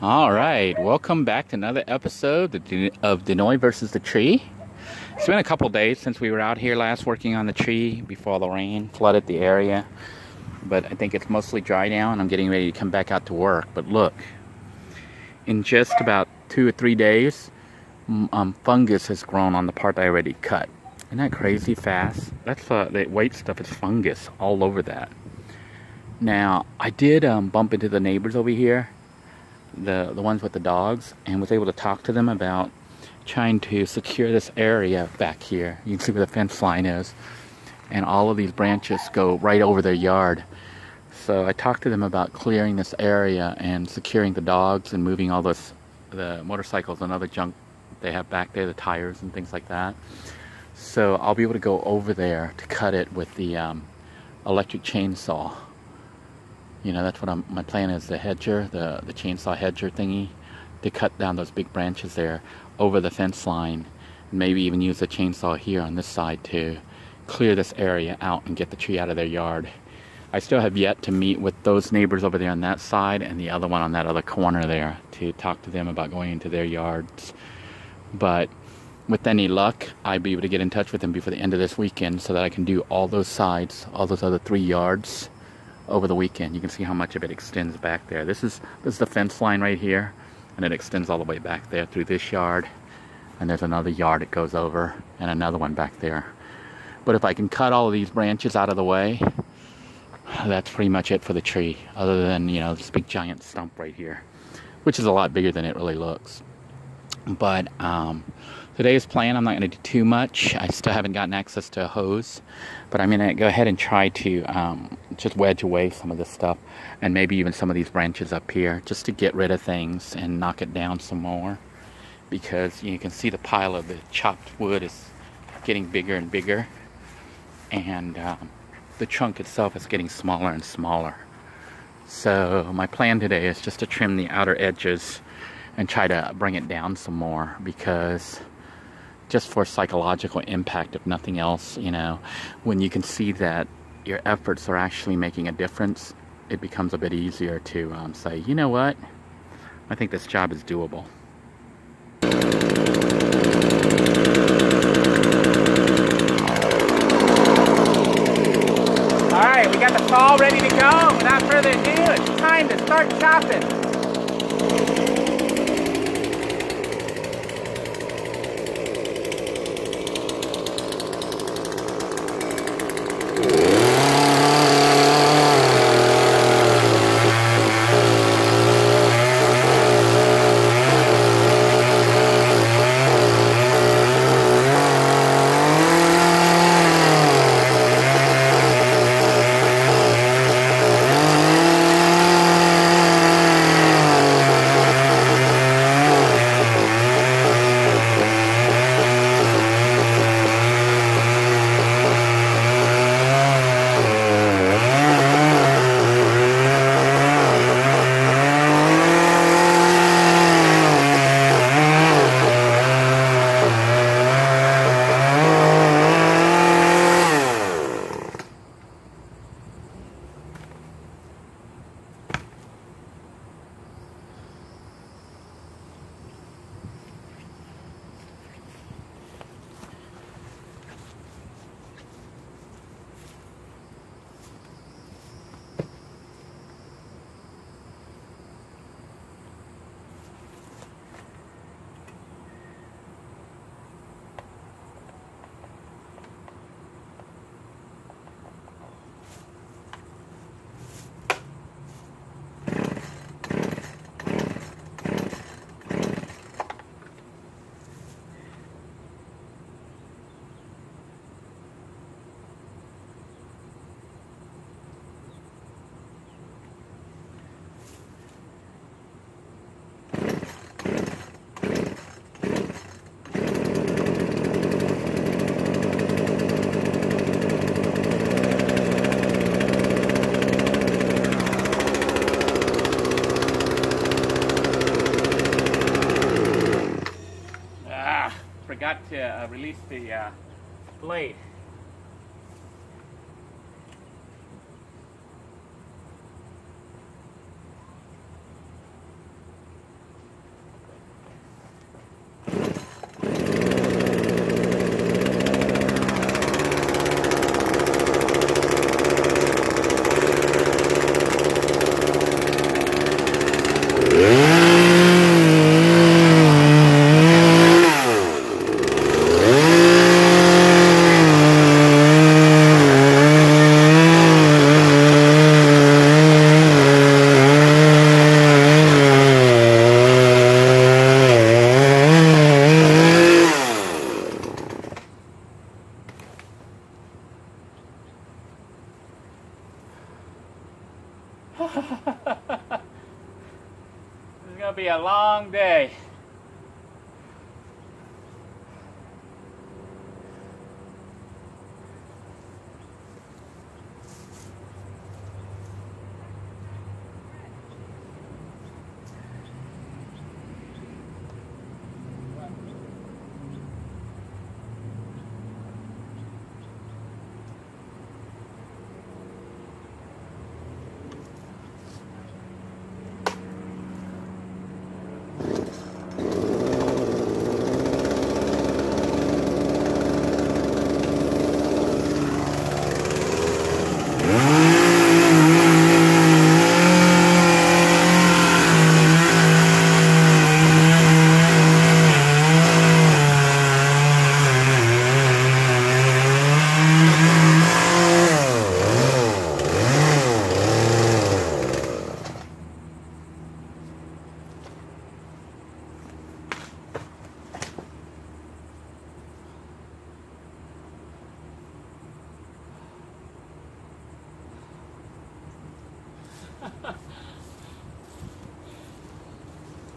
All right, welcome back to another episode of Denoy versus the tree. It's been a couple days since we were out here last working on the tree before the rain flooded the area, but I think it's mostly dry now and I'm getting ready to come back out to work. But look, in just about 2 or 3 days, fungus has grown on the part that I already cut. Isn't that crazy fast? That's the white stuff is fungus all over that. Now, I did bump into the neighbors over here, the ones with the dogs, and was able to talk to them about trying to secure this area back here. You can see where the fence line is, and all of these branches go right over their yard. So I talked to them about clearing this area and securing the dogs and moving all the motorcycles and other junk they have back there, the tires and things like that. So I'll be able to go over there to cut it with the electric chainsaw. You know, that's what my plan is, the hedger, the chainsaw hedger thingy, to cut down those big branches there over the fence line. Maybe even use the chainsaw here on this side to clear this area out and get the tree out of their yard. I still have yet to meet with those neighbors over there on that side and the other one on that other corner there to talk to them about going into their yards. But with any luck, I'll be able to get in touch with them before the end of this weekend so that I can do all those sides, all those other 3 yards over the weekend. You can see how much of it extends back there. This is the fence line right here, and it extends all the way back there through this yard, and there's another yard it goes over and another one back there. But if I can cut all of these branches out of the way, that's pretty much it for the tree, other than, you know, this big giant stump right here, which is a lot bigger than it really looks. But today's plan, I'm not going to do too much. I still haven't gotten access to a hose, but I'm going to go ahead and try to just wedge away some of this stuff, and maybe even some of these branches up here, just to get rid of things and knock it down some more, because you can see the pile of the chopped wood is getting bigger and bigger, and the trunk itself is getting smaller and smaller. So my plan today is just to trim the outer edges and try to bring it down some more, because just for psychological impact, if nothing else, you know, when you can see that your efforts are actually making a difference, it becomes a bit easier to say, you know what, I think this job is doable. Alright, we got the saw ready to go. Without further ado, it's time to start chopping. Forgot to release the blade. This is gonna be a long day.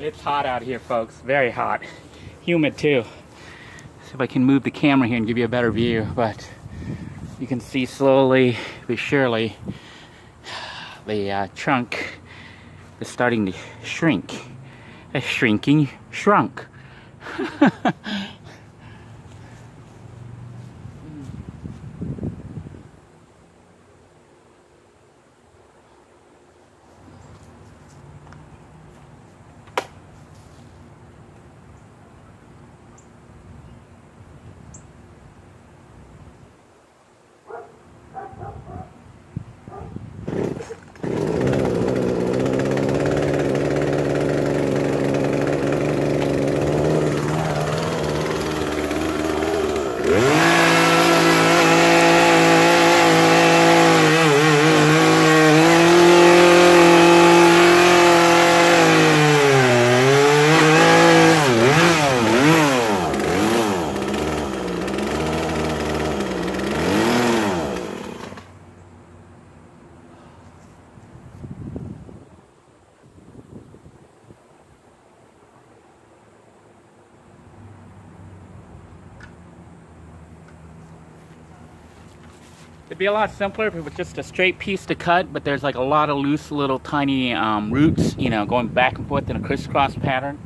It's hot out here, folks. Very hot. Humid too. See if I can move the camera here and give you a better view, but you can see slowly but surely the trunk is starting to shrink. A shrinking shrunk. It'd be a lot simpler if it was just a straight piece to cut, but there's like a lot of loose little tiny roots, you know, going back and forth in a crisscross pattern.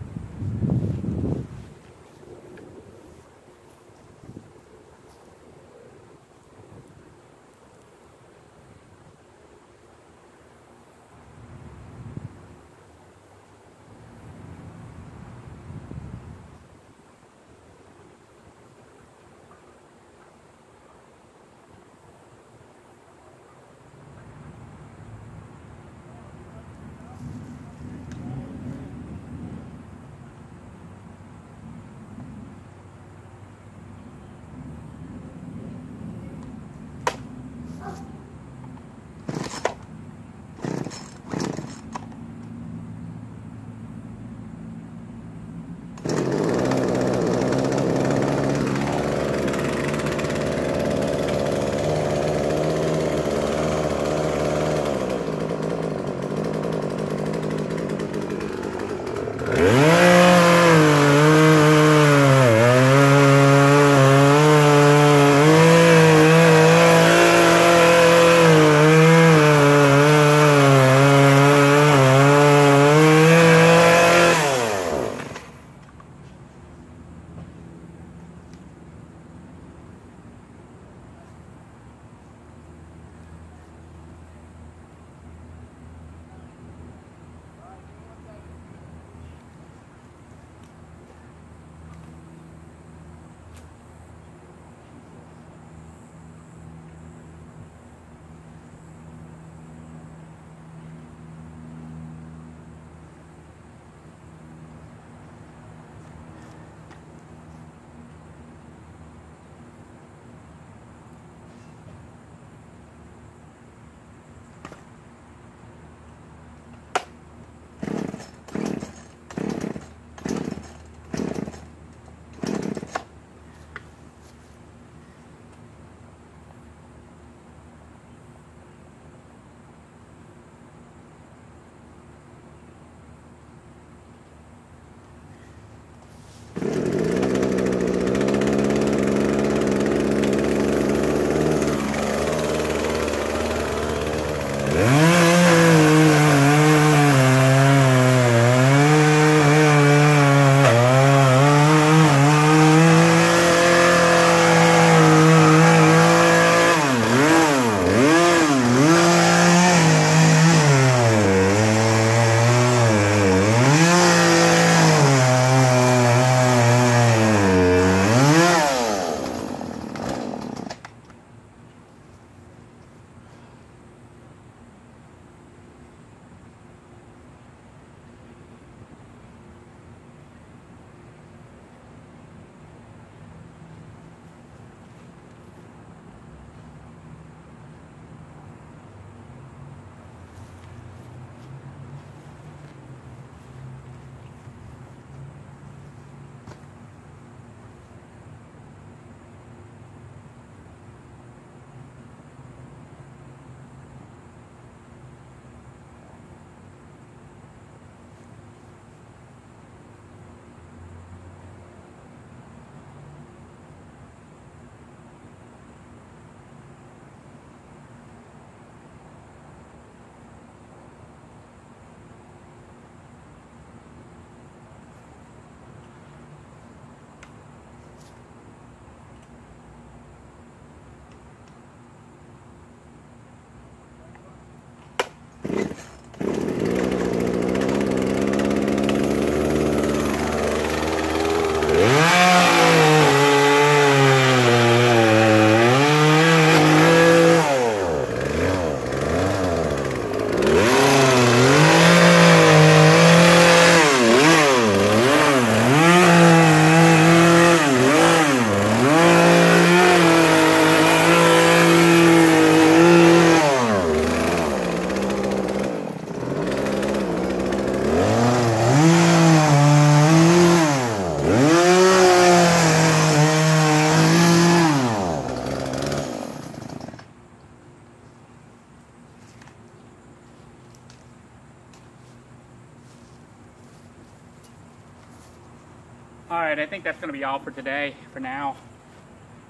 Alright, I think that's going to be all for today, for now.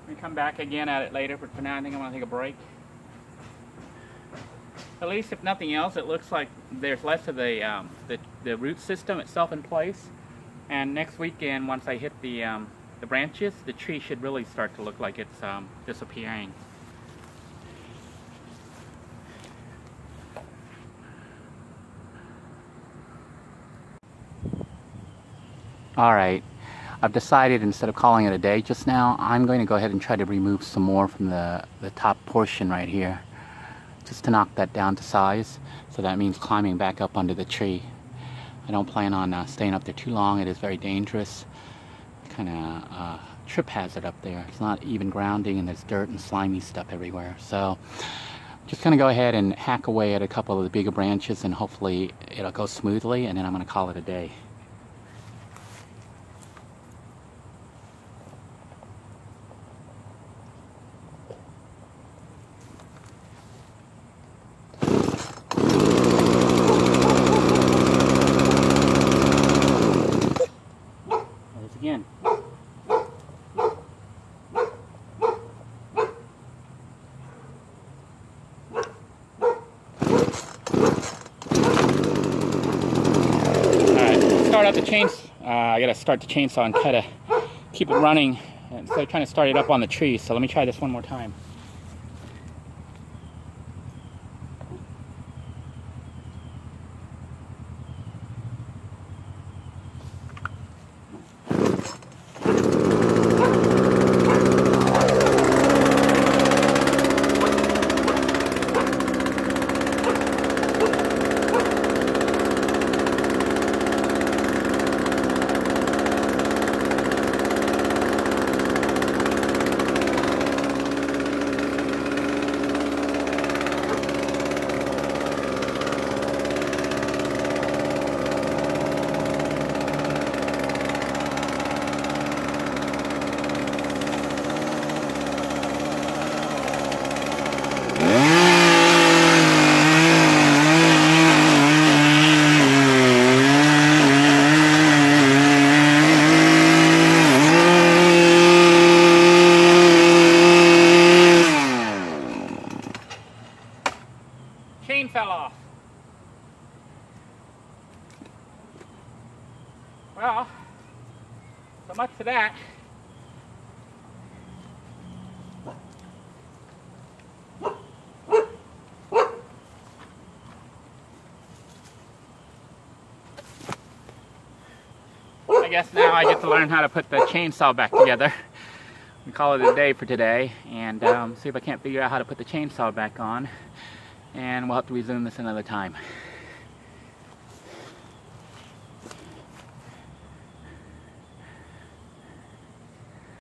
We come back again at it later, but for now I think I'm going to take a break. At least if nothing else, it looks like there's less of the root system itself in place. And next weekend, once I hit the branches, the tree should really start to look like it's disappearing. Alright, I've decided instead of calling it a day just now, I'm going to go ahead and try to remove some more from the top portion right here, just to knock that down to size. So that means climbing back up under the tree. I don't plan on staying up there too long. It is very dangerous, kind of trip hazard up there. It's not even grounding and there's dirt and slimy stuff everywhere. So just going to go ahead and hack away at a couple of the bigger branches and hopefully it'll go smoothly, and then I'm going to call it a day. Again. Start out the chains. I gotta start the chainsaw and try to keep it running instead of trying to start it up on the tree. So let me try this one more time. Chain fell off. Well, so much for that. I guess now I get to learn how to put the chainsaw back together. We call it a day for today, and see if I can't figure out how to put the chainsaw back on. And we'll have to resume this another time.